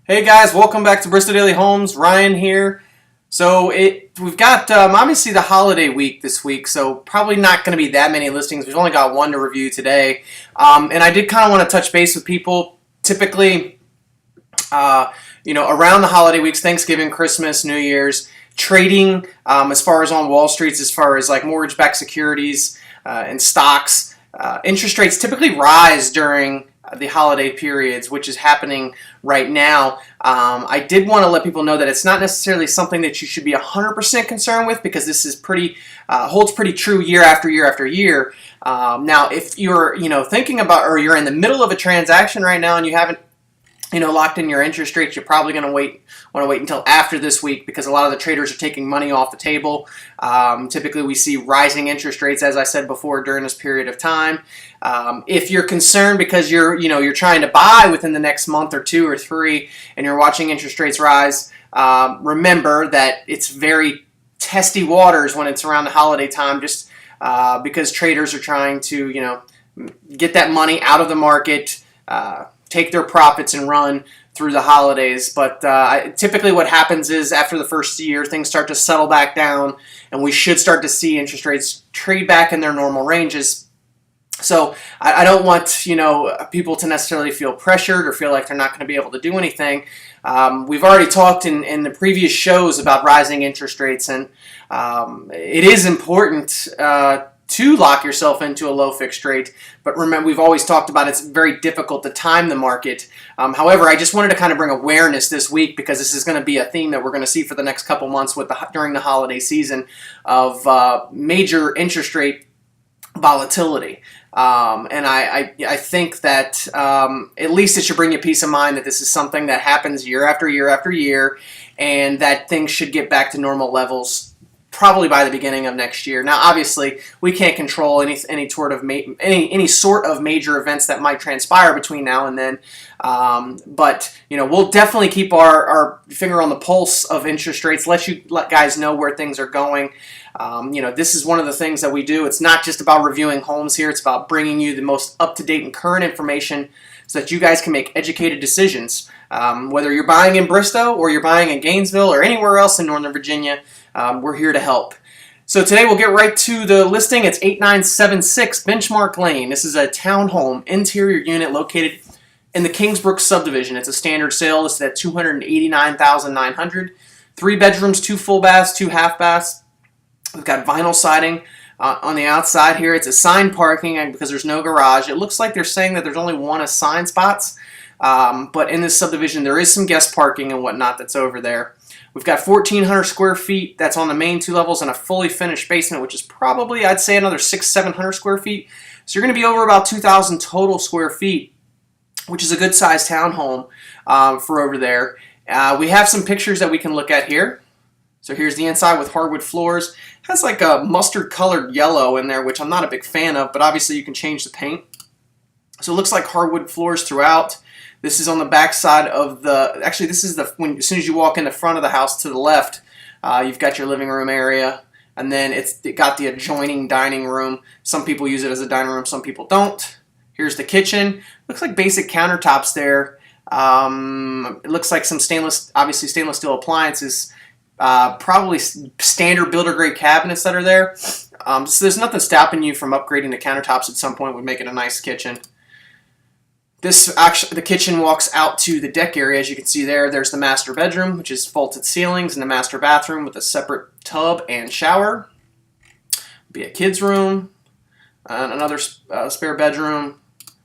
Hey guys, welcome back to Bristow Daily Homes. Ryan here. So we've got obviously the holiday week this week, so probably not going to be that many listings. We've only got one to review today, and I did kind of want to touch base with people. Typically, around the holiday weeks, Thanksgiving, Christmas, New Year's, trading as far as on Wall Street, as far as like mortgage-backed securities and stocks, interest rates typically rise during the holiday periods, which is happening right now. I did want to let people know that it's not necessarily something that you should be 100% concerned with, because this is holds pretty true year after year after year. Now, if you're thinking about, or you're in the middle of a transaction right now and you haven't locked in your interest rates, you're probably going to want to wait until after this week, because a lot of the traders are taking money off the table. Typically, we see rising interest rates, as I said before, during this period of time. If you're concerned because you're trying to buy within the next month or two or three, and you're watching interest rates rise, remember that it's very testy waters when it's around the holiday time, just because traders are trying to get that money out of the market, take their profits and run through the holidays. But typically what happens is after the first year, things start to settle back down, and we should start to see interest rates trade back in their normal ranges. So I don't want people to necessarily feel pressured or feel like they're not going to be able to do anything. We've already talked in the previous shows about rising interest rates, and it is important to lock yourself into a low fixed rate. But remember, we've always talked about it's very difficult to time the market. However, I just wanted to kind of bring awareness this week, because this is going to be a theme that we're going to see for the next couple months during the holiday season of major interest rate volatility. And I think that at least it should bring you peace of mind that this is something that happens year after year after year, and that things should get back to normal levels probably by the beginning of next year. Now, obviously, we can't control any sort of major events that might transpire between now and then. But we'll definitely keep our finger on the pulse of interest rates. Let guys know where things are going. This is one of the things that we do. It's not just about reviewing homes here. It's about bringing you the most up-to-date and current information so that you guys can make educated decisions. Whether you're buying in Bristow or you're buying in Gainesville or anywhere else in Northern Virginia, we're here to help. So today we'll get right to the listing. It's 8976 Benchmark Lane. This is a townhome interior unit located in the Kingsbrooke subdivision. It's a standard sale listed at $289,900. 3 bedrooms, 2 full baths, 2 half baths. We've got vinyl siding on the outside here. It's assigned parking because there's no garage. It looks like they're saying that there's only 1 assigned spots, but in this subdivision there is some guest parking and whatnot that's over there. We've got 1,400 square feet that's on the main 2 levels, and a fully finished basement, which is probably, I'd say, another 600-700 square feet. So you're going to be over about 2,000 total square feet, which is a good sized townhome for over there. We have some pictures that we can look at here. So here's the inside with hardwood floors. It has like a mustard colored yellow in there, which I'm not a big fan of, but obviously you can change the paint. So it looks like hardwood floors throughout. This is on the back side of actually this is as soon as you walk in the front of the house to the left, you've got your living room area, and then it got the adjoining dining room. Some people use it as a dining room, some people don't. Here's the kitchen. Looks like basic countertops there. It looks like some obviously stainless steel appliances. Probably standard builder grade cabinets that are there. So there's nothing stopping you from upgrading the countertops at some point. Would make it a nice kitchen. The kitchen walks out to the deck area. As you can see there, there's the master bedroom, which is vaulted ceilings, and the master bathroom with a separate tub and shower. Be a kid's room, and another spare bedroom,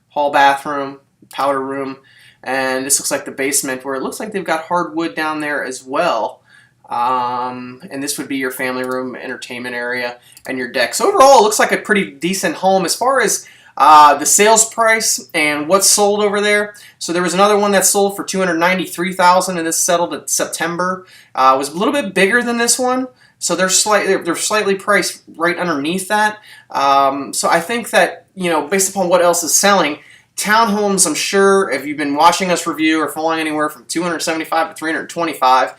hall bathroom, powder room, and this looks like the basement, where it looks like they've got hardwood down there as well. And this would be your family room, entertainment area, and your deck. So overall, it looks like a pretty decent home as far as the sales price and what's sold over there. So there was another one that sold for $293,000, and this settled in September. It was a little bit bigger than this one, so they're slightly priced right underneath that. So I think that based upon what else is selling, townhomes, I'm sure if you've been watching us review, are falling anywhere from $275 to $325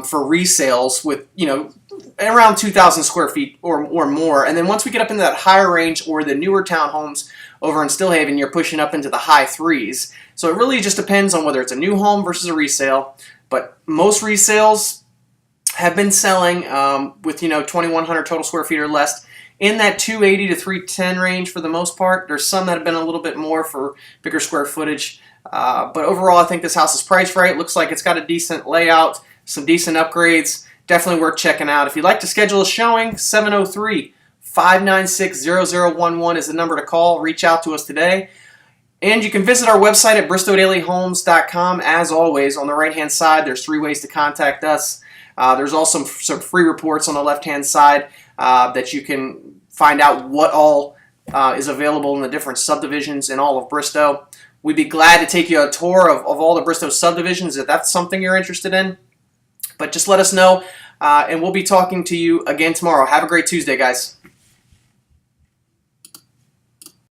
for resales with around 2,000 square feet or more. And then once we get up into that higher range, or the newer townhomes over in Stillhaven, you're pushing up into the high 3s. So it really just depends on whether it's a new home versus a resale. But most resales have been selling with 2,100 total square feet or less in that 280 to 310 range for the most part. There's some that have been a little bit more for bigger square footage. But overall, I think this house is priced right. Looks like it's got a decent layout, some decent upgrades. Definitely worth checking out. If you'd like to schedule a showing, 703-596-0011 is the number to call. Reach out to us today. And you can visit our website at bristowdailyhomes.com. As always, on the right-hand side, there's 3 ways to contact us. There's also some free reports on the left-hand side that you can find out what all is available in the different subdivisions in all of Bristow. We'd be glad to take you a tour of all the Bristow subdivisions if that's something you're interested in. But just let us know, and we'll be talking to you again tomorrow. Have a great Tuesday, guys.